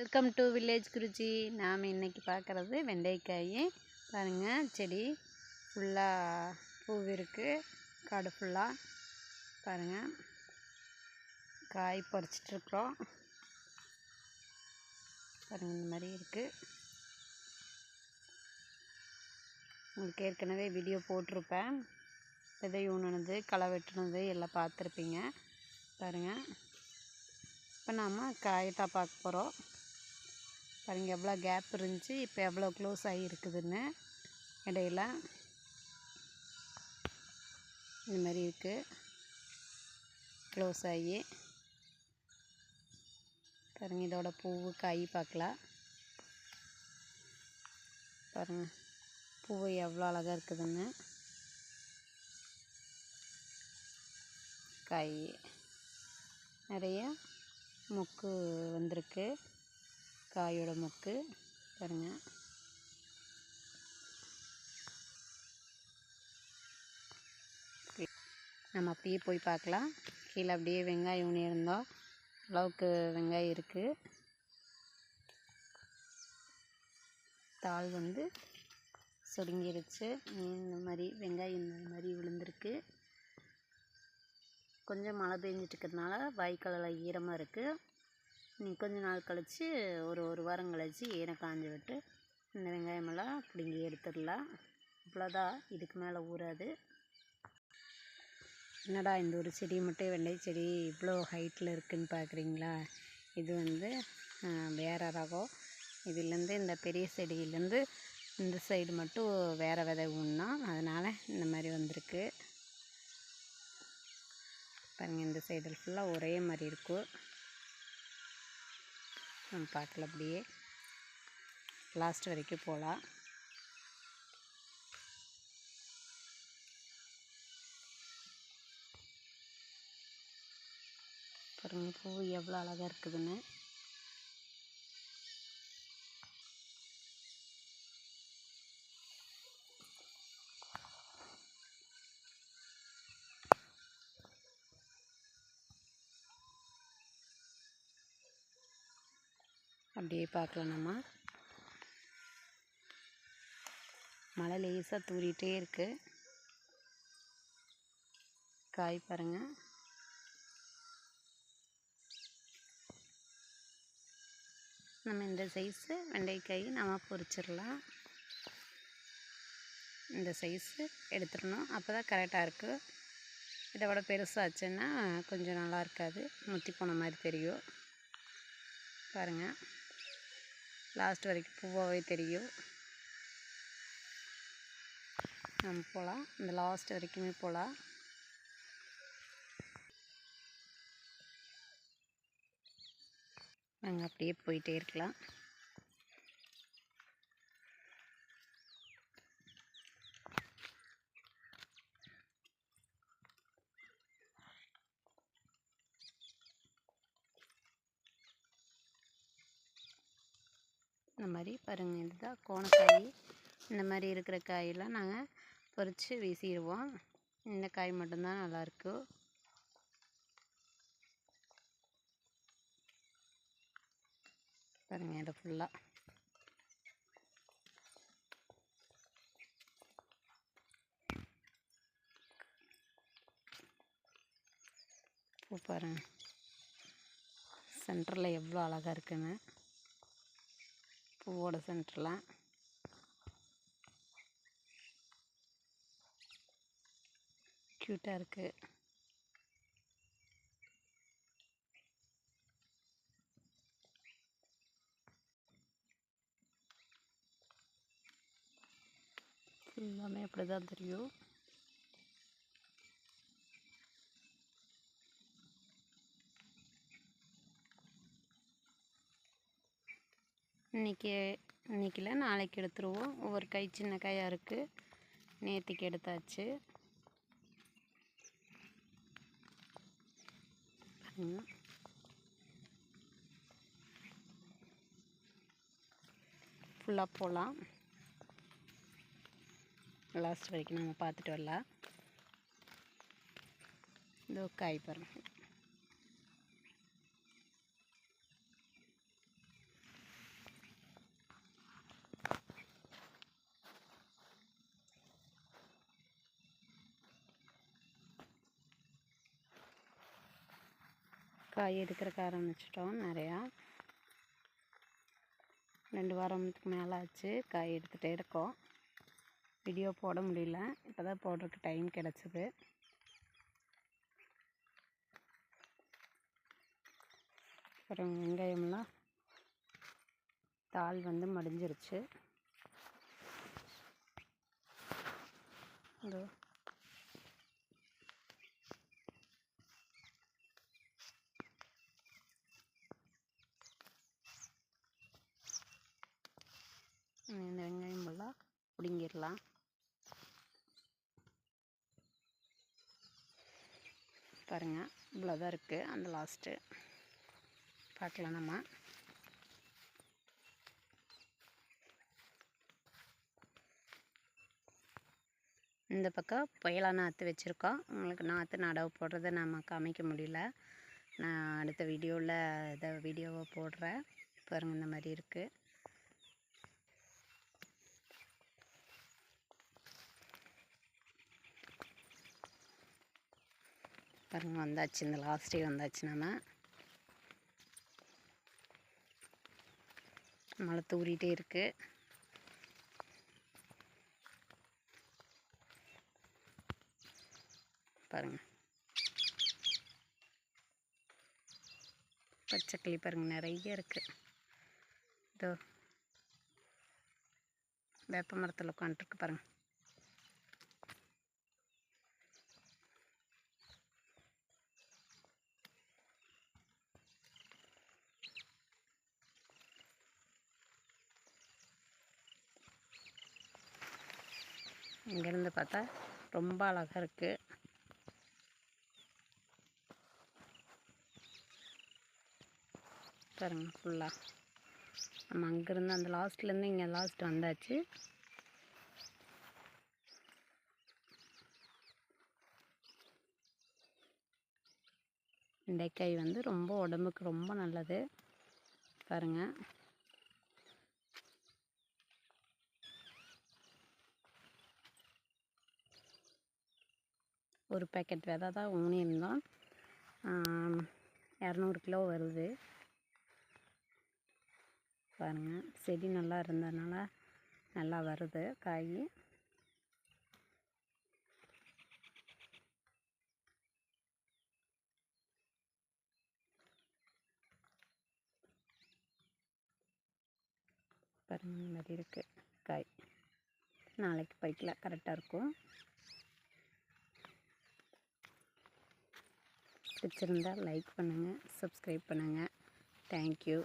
Welcome to village Guruji. நாம் இன்றைக்கி பார்க்குறது வெண்டைக்காய் பாருங்கள். செடி ஃபுல்லாக பூ இருக்குது, காடு ஃபுல்லாக பாருங்கள். காய் பறிச்சிட்ருக்குறோம் பாருங்கள். இந்த மாதிரி இருக்குது. உங்களுக்கு ஏற்கனவே வீடியோ போட்டிருப்பேன். விதை ஊனுனது, களை வெட்டுனது எல்லாம் பார்த்துருப்பீங்க பாருங்கள். இப்போ நாம் காயை தான் பார்க்க போகிறோம் பாருங்கள். எவ்வளோ கேப் இருந்துச்சு, இப்போ எவ்வளோ க்ளோஸ் ஆகி இருக்குதுன்னு இடையில இந்த மாதிரி இருக்குது. க்ளோஸ் ஆகி பாருங்கள். இதோட பூவு காய் பார்க்கலாம் பாருங்கள். பூவு எவ்வளோ அழகாக இருக்குதுன்னு. காய் நிறைய மொக்கு வந்திருக்கு, காயோட மொக்கு பாருங்கள். நம்ம அப்படியே போய் பார்க்கலாம். கீழே அப்படியே வெங்காயம் ஊனி இருந்தோம், அளவுக்கு வெங்காயம் இருக்குது. தாள் வந்து சுருங்கிருச்சு. இந்த மாதிரி வெங்காயம் இந்த மாதிரி விழுந்திருக்கு. கொஞ்சம் மழை பெஞ்சிட்டு இருக்கிறதுனால வாய்க்காலில் ஈரமாக இருக்குது. இன்னும் கொஞ்ச நாள் கழித்து ஒரு வாரம் கழித்து ஈரம் காஞ்சி விட்டு இந்த வெங்காயமெல்லாம் பிடுங்கி எடுத்துடலாம். அவ்வளோதான், இதுக்கு மேலே ஊறாது. என்னடா இந்த ஒரு செடி மட்டும் வெண்டை செடி இவ்வளோ ஹைட்டில் இருக்குதுன்னு பார்க்குறீங்களா? இது வந்து வேறு ரகம். இதுலேருந்து இந்த பெரிய செடியிலேருந்து இந்த சைடு மட்டும் வேறு விதை ஊனோம், அதனால் இந்த மாதிரி வந்திருக்கு பாருங்கள். இந்த சைடில் ஃபுல்லாக ஒரே மாதிரி இருக்கும். நம்ம பார்க்கல, அப்படியே லாஸ்ட் வரைக்கும் போகலாம். பாருங்கள் பூ எவ்வளோ அழகாக இருக்குதுன்னு. அப்படியே பார்க்கலாம். நம்ம மழை லேசாக தூரிகிட்டே இருக்குது. காய் பாருங்கள். நம்ம இந்த சைஸு வெண்டைக்காய் நம்ம பொரிச்சிடலாம். இந்த சைஸு எடுத்துடணும், அப்போ தான் கரெக்டாக இருக்குது. இதை விட பெருசாச்சுன்னா கொஞ்சம் நல்லா இருக்காது, முத்தி போன மாதிரி தெரியும் பாருங்கள். லாஸ்ட் வரைக்கும் பூவாகவே தெரியும். நம்ம போகலாம், இந்த லாஸ்ட் வரைக்குமே போகலாம். நாங்கள் அப்படியே போயிட்டே இருக்கலாம். இந்த மாதிரி பாருங்கள். இதுதான் கோணக்காய். இந்த மாதிரி இருக்கிற காயெல்லாம் நாங்கள் பறித்து வீசிடுவோம். இந்த காய் மட்டும்தான் நல்லாயிருக்கு. பாருங்கள். இதை ஃபுல்லாக பூ பாருங்கள். சென்டரில் எவ்வளோ அழகாக இருக்குன்னு. பூவோட சென்டரில் க்யூட்டாக இருக்குது. எல்லாமே அப்படி தான் தெரியும். இன்றைக்கில நாளைக்கு எடுத்துருவோம். ஒவ்வொரு காய் சின்ன காயாக இருக்குது. நேற்றுக்கு எடுத்தாச்சு. ஃபுல்லாக போகலாம். லாஸ்ட் வரைக்கும் நம்ம பார்த்துட்டு வரலாம். இதோ காய் பாருங்கள். காய் எடுக்கிறக்க ஆரம்பிச்சிட்டோம். நிறையா 2 வாரத்துக்கு மேலே ஆச்சு காய் எடுத்துகிட்டே இருக்கோம். வீடியோ போட முடியல, இப்போ தான் போடுறதுக்கு டைம் கிடச்சிது. அப்புறம் வெங்காயம்லாம் தாள் வந்து மடிஞ்சிருச்சு. இதோ இந்த வெங்காயம் ஃபுல்லாக பிடுங்கிடலாம். பாருங்கள், இவ்வளோதான் இருக்குது. அந்த லாஸ்ட்டு பார்க்கலாம் நம்ம. இந்த பக்கம் புயலா நாற்று வச்சுருக்கோம். உங்களுக்கு நாற்று நடவு போடுறத நம்ம காமிக்க முடியல. நான் அடுத்த வீடியோவில் இதை வீடியோவை போடுறேன். பாருங்கள், இந்த மாதிரி இருக்குது. பாருங்கள், வந்தாச்சு. இந்த லாஸ்ட்டே வந்தாச்சு. மழை தூரிகிட்டே இருக்குது. பாருங்கள், பச்சைக்கிளி பாருங்கள் நிறைய இருக்குது. இதோ வேப்ப மரத்தில் உட்காந்துருக்கு பாருங்கள். இங்கேருந்து பார்த்தா ரொம்ப அழகாக இருக்குது. பாருங்கள், ஃபுல்லாக நம்ம அங்கேருந்து அந்த லாஸ்ட்லேருந்து இங்கே லாஸ்ட் வந்தாச்சு. வெண்டைக்காய் வந்து ரொம்ப உடம்புக்கு ரொம்ப நல்லது. பாருங்கள், ஒரு பேக்கெட் விதை தான் ஊனியிருந்தோம். 200 கிலோ வருது. பாருங்கள், செடி நல்லா இருந்ததுனால நல்லா வருது காய். பாருங்கள், இந்த மாதிரி இருக்குது காய். நாளைக்கு பறிக்கல, கரெக்டாக இருக்கும். பிடிச்சிருந்தால் லைக் பண்ணுங்கள், சப்ஸ்கிரைப் பண்ணுங்கள். தேங்க்யூ.